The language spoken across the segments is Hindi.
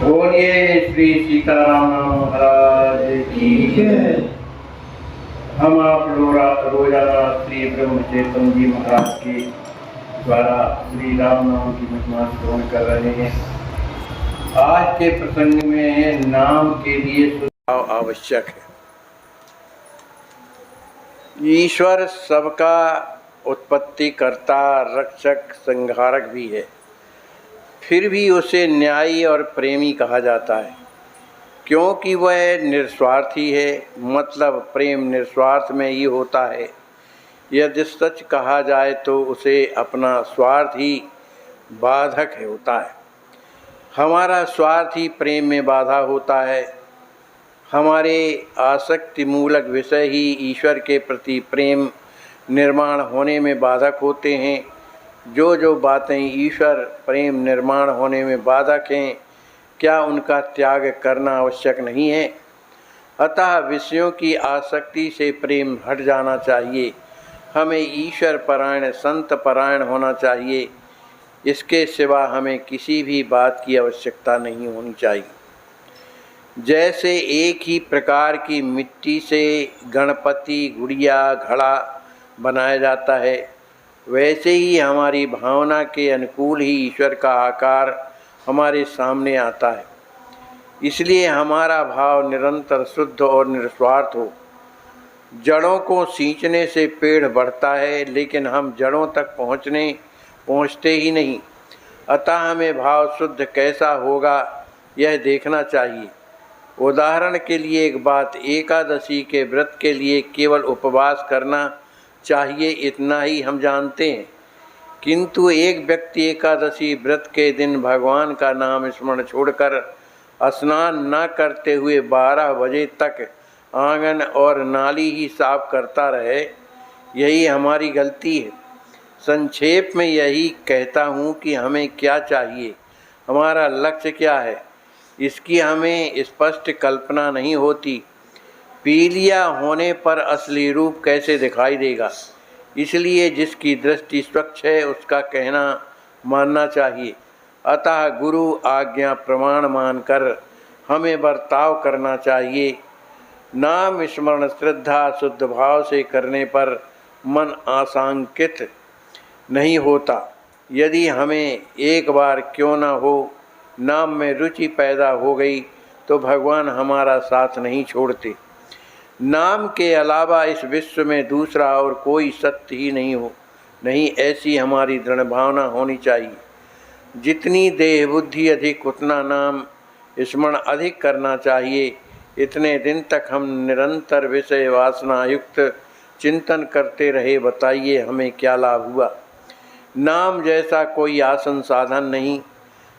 बोलिए श्री सीताराम महाराज की जय। हम आप रोजाना श्री ब्रह्म चेतन जी महाराज के द्वारा श्री राम नाम की महिमा श्रवण कर रहे हैं। आज के प्रसंग में नाम के लिए सुधार आवश्यक है। ईश्वर सबका उत्पत्ति करता, रक्षक, संहारक भी है, फिर भी उसे न्यायी और प्रेमी कहा जाता है, क्योंकि वह निस्वार्थी है। मतलब प्रेम निस्वार्थ में ही होता है। यदि सच कहा जाए तो उसे अपना स्वार्थ ही बाधक होता है। हमारा स्वार्थ ही प्रेम में बाधा होता है। हमारे आसक्ति मूलक विषय ही ईश्वर के प्रति प्रेम निर्माण होने में बाधक होते हैं। जो बातें ईश्वर प्रेम निर्माण होने में बाधक हैं, क्या उनका त्याग करना आवश्यक नहीं है? अतः विषयों की आसक्ति से प्रेम हट जाना चाहिए। हमें ईश्वर परायण, संत परायण होना चाहिए। इसके सिवा हमें किसी भी बात की आवश्यकता नहीं होनी चाहिए। जैसे एक ही प्रकार की मिट्टी से गणपति, गुड़िया, घड़ा बनाया जाता है, वैसे ही हमारी भावना के अनुकूल ही ईश्वर का आकार हमारे सामने आता है। इसलिए हमारा भाव निरंतर शुद्ध और निस्वार्थ हो। जड़ों को सींचने से पेड़ बढ़ता है, लेकिन हम जड़ों तक पहुँचते ही नहीं। अतः हमें भाव शुद्ध कैसा होगा यह देखना चाहिए। उदाहरण के लिए एक बात, एकादशी के व्रत के लिए केवल उपवास करना चाहिए, इतना ही हम जानते हैं। किंतु एक व्यक्ति एकादशी व्रत के दिन भगवान का नाम स्मरण छोड़कर स्नान न करते हुए 12 बजे तक आंगन और नाली ही साफ करता रहे, यही हमारी गलती है। संक्षेप में यही कहता हूँ कि हमें क्या चाहिए, हमारा लक्ष्य क्या है, इसकी हमें स्पष्ट कल्पना नहीं होती। पीलिया होने पर असली रूप कैसे दिखाई देगा? इसलिए जिसकी दृष्टि स्वच्छ है उसका कहना मानना चाहिए। अतः गुरु आज्ञा प्रमाण मानकर हमें बर्ताव करना चाहिए। नाम स्मरण श्रद्धा शुद्ध भाव से करने पर मन आशंकित नहीं होता। यदि हमें एक बार क्यों न हो नाम में रुचि पैदा हो गई तो भगवान हमारा साथ नहीं छोड़ते। नाम के अलावा इस विश्व में दूसरा और कोई सत्य ही नहीं, ऐसी हमारी दृढ़ भावना होनी चाहिए। जितनी देह बुद्धि अधिक उतना नाम स्मरण अधिक करना चाहिए। इतने दिन तक हम निरंतर विषय वासना युक्त चिंतन करते रहे, बताइए हमें क्या लाभ हुआ? नाम जैसा कोई आसन साधन नहीं।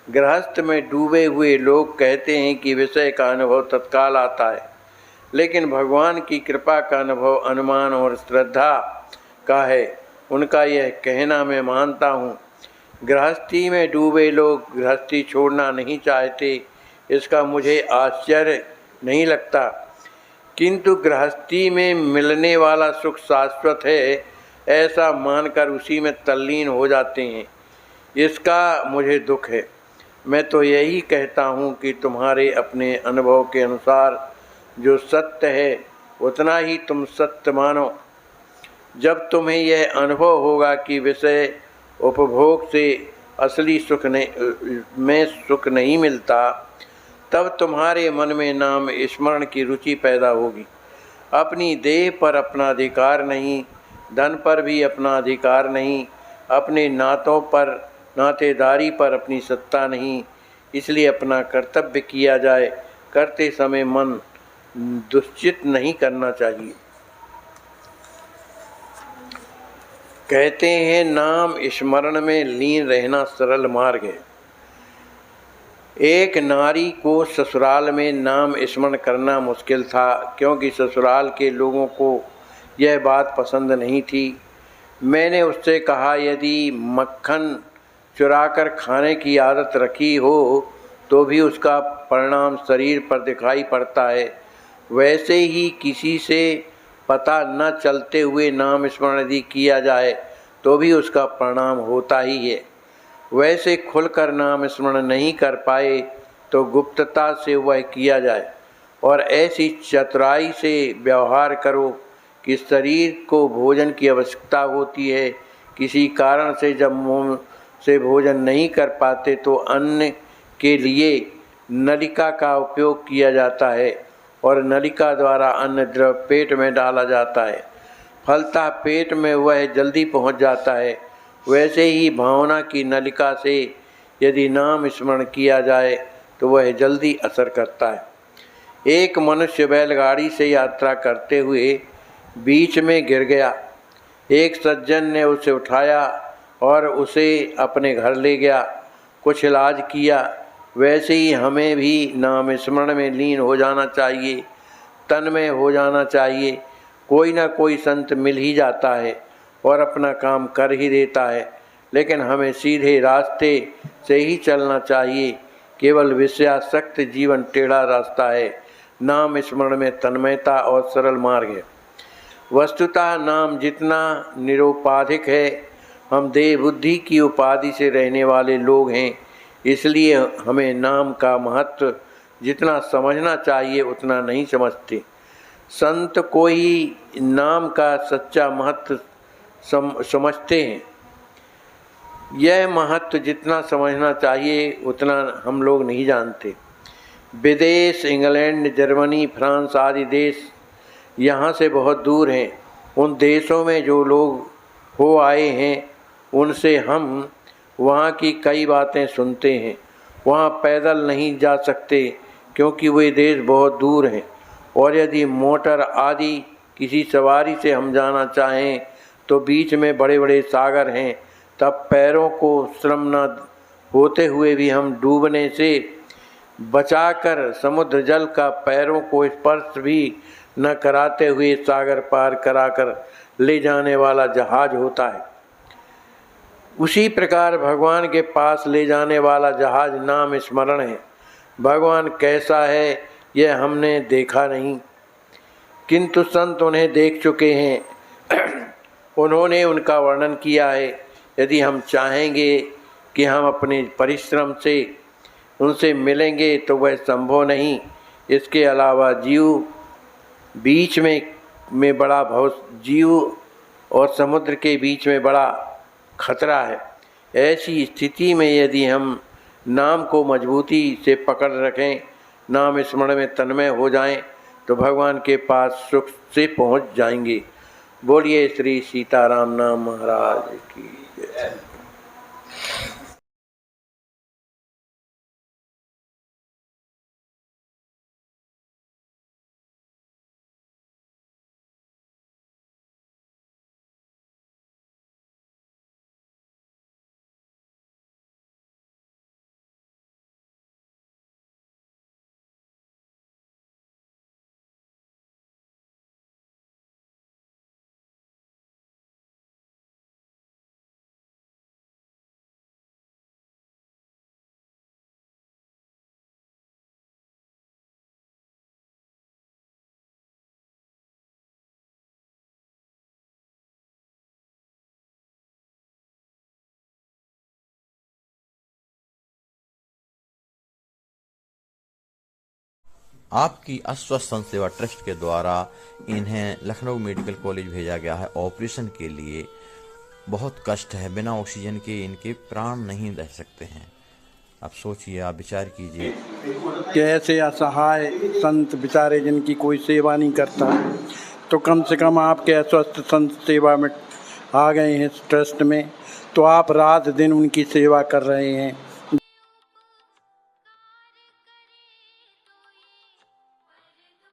गृहस्थ में डूबे हुए लोग कहते हैं कि विषय का अनुभव तत्काल आता है, लेकिन भगवान की कृपा का अनुभव अनुमान और श्रद्धा का है। उनका यह कहना मैं मानता हूँ। गृहस्थी में डूबे लोग गृहस्थी छोड़ना नहीं चाहते, इसका मुझे आश्चर्य नहीं लगता, किंतु गृहस्थी में मिलने वाला सुख शाश्वत है ऐसा मानकर उसी में तल्लीन हो जाते हैं। इसका मुझे दुख है। मैं तो यही कहता हूँ कि तुम्हारे अपने अनुभव के अनुसार जो सत्य है उतना ही तुम सत्य मानो। जब तुम्हें यह अनुभव होगा कि विषय उपभोग से असली सुख नहीं मिलता, तब तुम्हारे मन में नाम स्मरण की रुचि पैदा होगी। अपनी देह पर अपना अधिकार नहीं, धन पर भी अपना अधिकार नहीं, अपने नातों पर, नातेदारी पर अपनी सत्ता नहीं। इसलिए अपना कर्तव्य किया जाए, करते समय मन दुश्चित नहीं करना चाहिए। कहते हैं नाम स्मरण में लीन रहना सरल मार्ग है। एक नारी को ससुराल में नाम स्मरण करना मुश्किल था, क्योंकि ससुराल के लोगों को यह बात पसंद नहीं थी। मैंने उससे कहा, यदि मक्खन चुराकर खाने की आदत रखी हो तो भी उसका परिणाम शरीर पर दिखाई पड़ता है, वैसे ही किसी से पता न चलते हुए नाम स्मरण यदि किया जाए तो भी उसका परिणाम होता ही है। वैसे खुलकर नाम स्मरण नहीं कर पाए तो गुप्तता से वह किया जाए और ऐसी चतुराई से व्यवहार करो कि शरीर को भोजन की आवश्यकता होती है। किसी कारण से जब मुँह से भोजन नहीं कर पाते तो अन्न के लिए नलिका का उपयोग किया जाता है और नलिका द्वारा अन्न द्रव पेट में डाला जाता है। फलतः पेट में वह जल्दी पहुंच जाता है। वैसे ही भावना की नलिका से यदि नाम स्मरण किया जाए तो वह जल्दी असर करता है। एक मनुष्य बैलगाड़ी से यात्रा करते हुए बीच में गिर गया। एक सज्जन ने उसे उठाया और उसे अपने घर ले गया, कुछ इलाज किया। वैसे ही हमें भी नाम स्मरण में लीन हो जाना चाहिए, तन्मय हो जाना चाहिए। कोई ना कोई संत मिल ही जाता है और अपना काम कर ही देता है, लेकिन हमें सीधे रास्ते से ही चलना चाहिए। केवल विषयासक्त जीवन टेढ़ा रास्ता है। नाम स्मरण में तन्मयता और सरल मार्ग है। वस्तुतः नाम जितना निरुपाधिक है, हम देह बुद्धि की उपाधि से रहने वाले लोग हैं, इसलिए हमें नाम का महत्व जितना समझना चाहिए उतना नहीं समझते। संत को ही नाम का सच्चा महत्व समझते हैं। यह महत्व जितना समझना चाहिए उतना हम लोग नहीं जानते। विदेश, इंग्लैंड, जर्मनी, फ्रांस आदि देश यहाँ से बहुत दूर हैं। उन देशों में जो लोग हो आए हैं उनसे हम वहाँ की कई बातें सुनते हैं। वहाँ पैदल नहीं जा सकते क्योंकि वे देश बहुत दूर हैं, और यदि मोटर आदि किसी सवारी से हम जाना चाहें तो बीच में बड़े बड़े सागर हैं। तब पैरों को श्रम न होते हुए भी हम डूबने से बचाकर समुद्र जल का पैरों को स्पर्श भी न कराते हुए सागर पार कराकर ले जाने वाला जहाज होता है। उसी प्रकार भगवान के पास ले जाने वाला जहाज नाम स्मरण है। भगवान कैसा है यह हमने देखा नहीं, किंतु संत उन्हें देख चुके हैं। उन्होंने उनका वर्णन किया है। यदि हम चाहेंगे कि हम अपने परिश्रम से उनसे मिलेंगे तो वह संभव नहीं। इसके अलावा जीव बीच में बड़ा जीव और समुद्र के बीच में बड़ा खतरा है। ऐसी स्थिति में यदि हम नाम को मजबूती से पकड़ रखें, नाम स्मरण में तन्मय हो जाएं, तो भगवान के पास सुख से पहुंच जाएंगे। बोलिए श्री सीताराम नाम महाराज की जय। आपकी अस्वस्थ संत सेवा ट्रस्ट के द्वारा इन्हें लखनऊ मेडिकल कॉलेज भेजा गया है ऑपरेशन के लिए। बहुत कष्ट है, बिना ऑक्सीजन के इनके प्राण नहीं रह सकते हैं। आप सोचिए, आप विचार कीजिए कि ऐसे असहाय संत बेचारे जिनकी कोई सेवा नहीं करता, तो कम से कम आपके अस्वस्थ संत सेवा में आ गए हैं इस ट्रस्ट में, तो आप रात दिन उनकी सेवा कर रहे हैं।